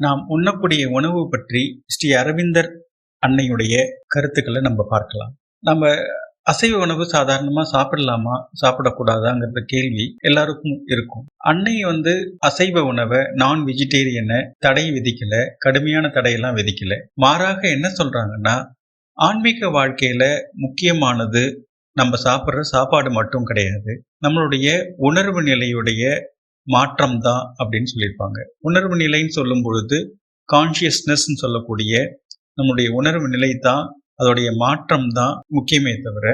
நாம் உண்ணக்கூடிய உணவு பற்றி ஸ்ரீ அரவிந்தர் அன்னையுடைய கருத்துக்களை நம்ம பார்க்கலாம். நம்ம அசைவ உணவு சாதாரணமா சாப்பிடலாமா சாப்பிடக்கூடாதாங்கிற கேள்வி எல்லாருக்கும் இருக்கும். அன்னை அசைவ உணவை நான் வெஜிடேரியனை தடை விதிக்கல, கடுமையான தடையெல்லாம் விதிக்கல. மாறாக என்ன சொல்றாங்கன்னா, ஆன்மீக வாழ்க்கையில முக்கியமானது நம்ம சாப்பிட்ற சாப்பாடு மட்டும் கிடையாது, நம்மளுடைய உணர்வு நிலையுடைய மாற்றம் தான் அப்படின்னு சொல்லியிருப்பாங்க. உணர்வு நிலைன்னு சொல்லும் பொழுது கான்சியஸ்னஸ் சொல்லக்கூடிய நம்முடைய உணர்வு நிலை தான், அதோடைய மாற்றம் தான் முக்கியமே தவிர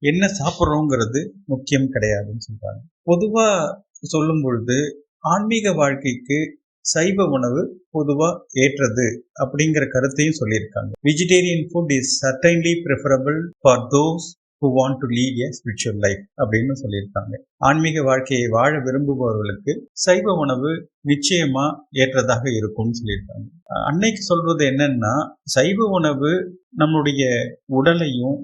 என்ன சாப்பிட்றோங்கிறது முக்கியம் கிடையாதுன்னு சொல்றாங்க. பொதுவா சொல்லும் பொழுது ஆன்மீக வாழ்க்கைக்கு சைவ உணவு பொதுவா ஏற்றது அப்படிங்கிற கருத்தையும் சொல்லியிருக்காங்க. Vegetarian food is certainly preferable for those who want to lead a spiritual life அப்படின்னு சொல்லியிருக்காங்க. ஆன்மீக வாழ்க்கையை வாழ விரும்புபவர்களுக்கு சைவ உணவு நிச்சயமா ஏற்றதாக இருக்கும்னு சொல்லியிருக்காங்க. அன்னைக்கு சொல்றது என்னன்னா, சைவ உணவு நம்முடைய உடலையும்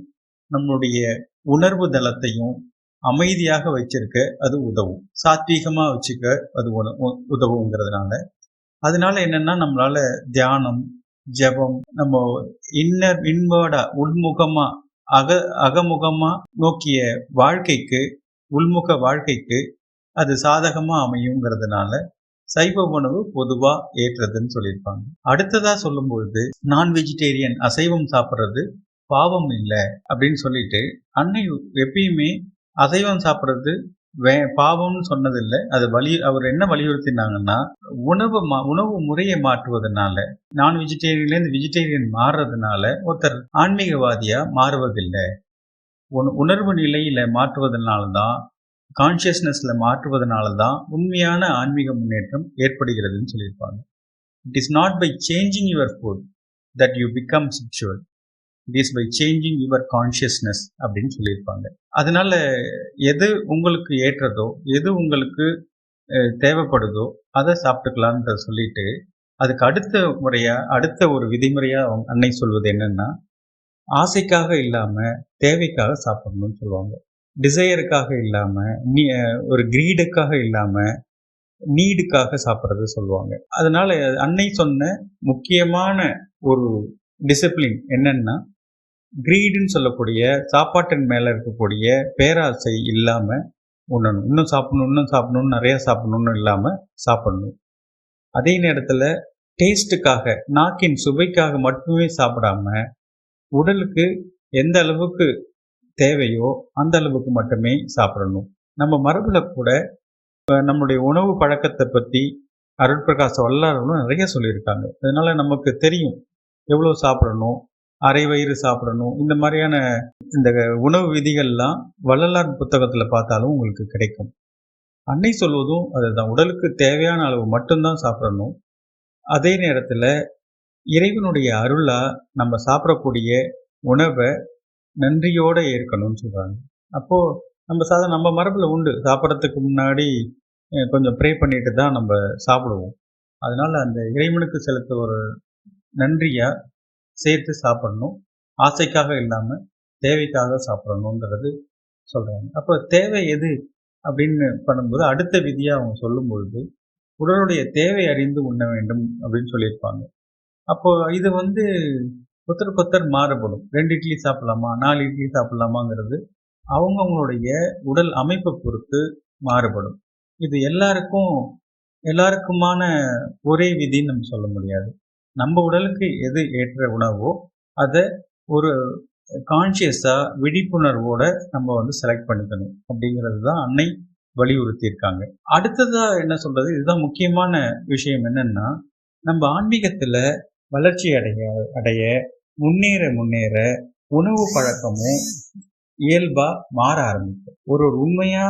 நம்முடைய உணர்வு தளத்தையும் அமைதியாக வச்சிருக்க அது உதவும், சாத்வீகமா வச்சுக்க அது உதவுங்கிறதுனால, அதனால என்னன்னா நம்மளால தியானம், ஜபம், நம்ம இன்வர்டா உள்முகமா அகமுகமா நோக்கிய வாழ்க்கைக்கு, உள்முக வாழ்க்கைக்கு அது சாதகமா அமையுங்கிறதுனால சைவ உணவு பொதுவா ஏற்றதுன்னு சொல்லியிருப்பாங்க. அடுத்ததா சொல்லும் பொழுது நான் வெஜிடேரியன் அசைவம் சாப்பிட்றது பாவம் இல்லை அப்படின்னு சொல்லிட்டு அன்னை எப்பயுமே அசைவம் சாப்பிட்றது பாவம்னு சொன்னதில்லை. அது அவர் என்ன வலியுறுத்தினாங்கன்னா, உணவு முறையை மாற்றுவதனால, நான் வெஜிடேரியன்லேருந்து வெஜிடேரியன் மாறுறதுனால ஒருத்தர் ஆன்மீகவாதியா மாறுவதில்லை. உணர்வு நிலையில மாற்றுவதனால தான், கான்சியஸ்னஸ்ல மாற்றுவதனால தான் உண்மையான ஆன்மீக முன்னேற்றம் ஏற்படுகிறதுன்னு சொல்லியிருப்பாங்க. It is not by changing your food that you become spiritual, it is by changing your consciousness அப்படின்னு சொல்லியிருப்பாங்க. அதனால எது உங்களுக்கு ஏற்றதோ, எது உங்களுக்கு தேவைப்படுதோ அதை சாப்பிட்டுக்கலான்ற சொல்லிட்டு, அதுக்கு அடுத்த ஒரு விதிமுறையா அன்னை சொல்வது என்னன்னா, ஆசைக்காக இல்லாம தேவைக்காக சாப்பிடணும்னு சொல்லுவாங்க. டிசையருக்காக இல்லாம, ஒரு கிரீடுக்காக இல்லாம நீடுக்காக சாப்பிட்றது சொல்லுவாங்க. அதனால அன்னை சொன்ன முக்கியமான ஒரு டிசிப்ளின் என்னன்னா, கிரீடுன்னு சொல்லக்கூடிய சாப்பாட்டின் மேல இருக்கக்கூடிய பேராசை இல்லாம உண்ணணும். இன்னும் சாப்பிடணும், நிறைய சாப்பிடணும்னு இல்லாம சாப்பிடணும். அதே நேரத்துல டேஸ்ட்டுக்காக, நாக்கின் சுவைக்காக மட்டுமே சாப்பிடாம, உடலுக்கு எந்த அளவுக்கு தேவையோ அந்த அளவுக்கு மட்டுமே சாப்பிடணும். நம்ம மரபுல கூட நம்முடைய உணவு பழக்கத்தை பத்தி அருட்பிரகாச வல்லாரும் நிறைய சொல்லியிருக்காங்க. அதனால நமக்கு தெரியும் எவ்வளவு சாப்பிடணும், அரை வயிறு சாப்பிடணும், இந்த மாதிரியான இந்த உணவு விதிகள்லாம் வள்ளலார் புத்தகத்துல பார்த்தாலும் உங்களுக்கு கிடைக்கும். அன்னை சொல்வதும் அதுதான், உடலுக்கு தேவையான அளவு மட்டும்தான் சாப்பிடணும். அதே நேரத்துல இறைவனுடைய அருளா நம்ம சாப்பிடக்கூடிய உணவை நன்றியோட ஏற்கணும்னு சொல்றாங்க. அப்போ நம்ம மரபுல உண்டு, சாப்பிட்றதுக்கு முன்னாடி கொஞ்சம் ப்ரே பண்ணிட்டு தான் நம்ம சாப்பிடுவோம். அதனால அந்த இறைவனுக்கு செலுத்த ஒரு நன்றியா சேர்த்து சாப்பிடணும், ஆசைக்காக இல்லாம தேவைக்காக சாப்பிடணுங்கிறது சொல்றாங்க. அப்போ தேவை எது அப்படின்னு பண்ணும்போது அடுத்த விதியா அவங்க சொல்லும் பொழுது, உடலுடைய தேவை அறிந்து உண்ண வேண்டும் அப்படின்னு சொல்லியிருப்பாங்க. அப்போ இது ஒருத்தருக்கொத்தர் மாறுபடும். 2 இட்லி சாப்பிடலாமா, 4 இட்லி சாப்பிடலாமாங்கிறது அவங்கவுங்களுடைய உடல் அமைப்பை பொறுத்து மாறுபடும். இது எல்லாருக்குமான ஒரே விதின்னு நம்ம சொல்ல முடியாது. நம்ம உடலுக்கு எது ஏற்ற உணவோ அதை ஒரு கான்சியஸா விழிப்புணர்வோட நம்ம செலக்ட் பண்ணிக்கணும் அப்படிங்கிறது தான் அன்னை வலியுறுத்தி இருக்காங்க. அடுத்ததா என்ன சொல்றது, இதுதான் முக்கியமான விஷயம் என்னன்னா, நம்ம ஆன்மீகத்துல வளர்ச்சி அடைய முன்னேற உணவு பழக்கமும் இயல்பா மாற ஆரம்பிக்கும். ஒரு உண்மையா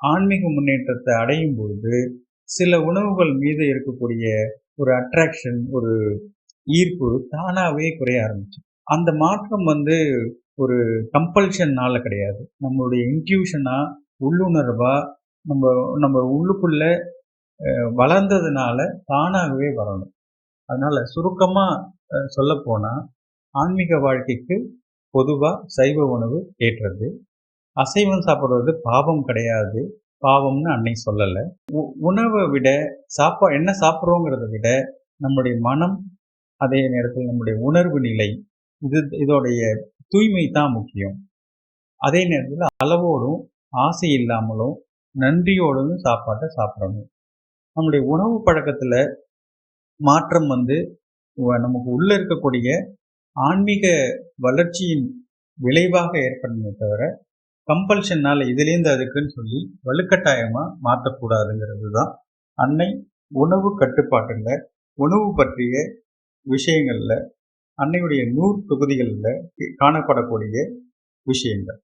ஆன்மீக முன்னேற்றத்தை அடையும் பொழுது சில உணவுகள் மீது இருக்கக்கூடிய ஒரு அட்ராக்ஷன், ஒரு ஈர்ப்பு தானாவே குறைய ஆரம்பிச்சு. அந்த மாற்றம் ஒரு கம்பல்ஷன்னால கிடையாது, நம்மளுடைய இன்ட்யூஷனா, உள்ளுணர்வா, நம்ம உள்ளுக்குள்ள வளர்ந்ததுனால தானாகவே வரணும். அதனால சுருக்கமா சொல்ல போனா, ஆன்மீக வாழ்க்கைக்கு பொதுவா சைவ உணவு ஏற்றது. அசைவம் சாப்பிடுறது பாவம் கிடையாது, பாவம்னு அன்னை சொல்லலை. உணவை விட என்ன சாப்பிட்றோங்கிறத விட நம்முடைய மனம், அதே நேரத்தில் நம்முடைய உணர்வு நிலை, இதோடைய தூய்மை தான் முக்கியம். அதே நேரத்தில் அளவோடும் ஆசை இல்லாமலும் நன்றியோடும் சாப்பாட்டை சாப்பிடணும். நம்முடைய உணவு பழக்கத்தில் மாற்றம் நமக்கு உள்ள இருக்கக்கூடிய ஆன்மீக வளர்ச்சியின் விளைவாக ஏற்படணுமே தவிர, கம்பல்ஷனால் இதுலேருந்து அதுக்குன்னு சொல்லி வலுக்கட்டாயமாக மாற்றக்கூடாதுங்கிறது தான் அன்னை உணவு கட்டுப்பாட்டில், உணவு பற்றிய விஷயங்களில், அன்னையுடைய நூறு தொகுதிகளில் காணப்படக்கூடிய விஷயங்கள்.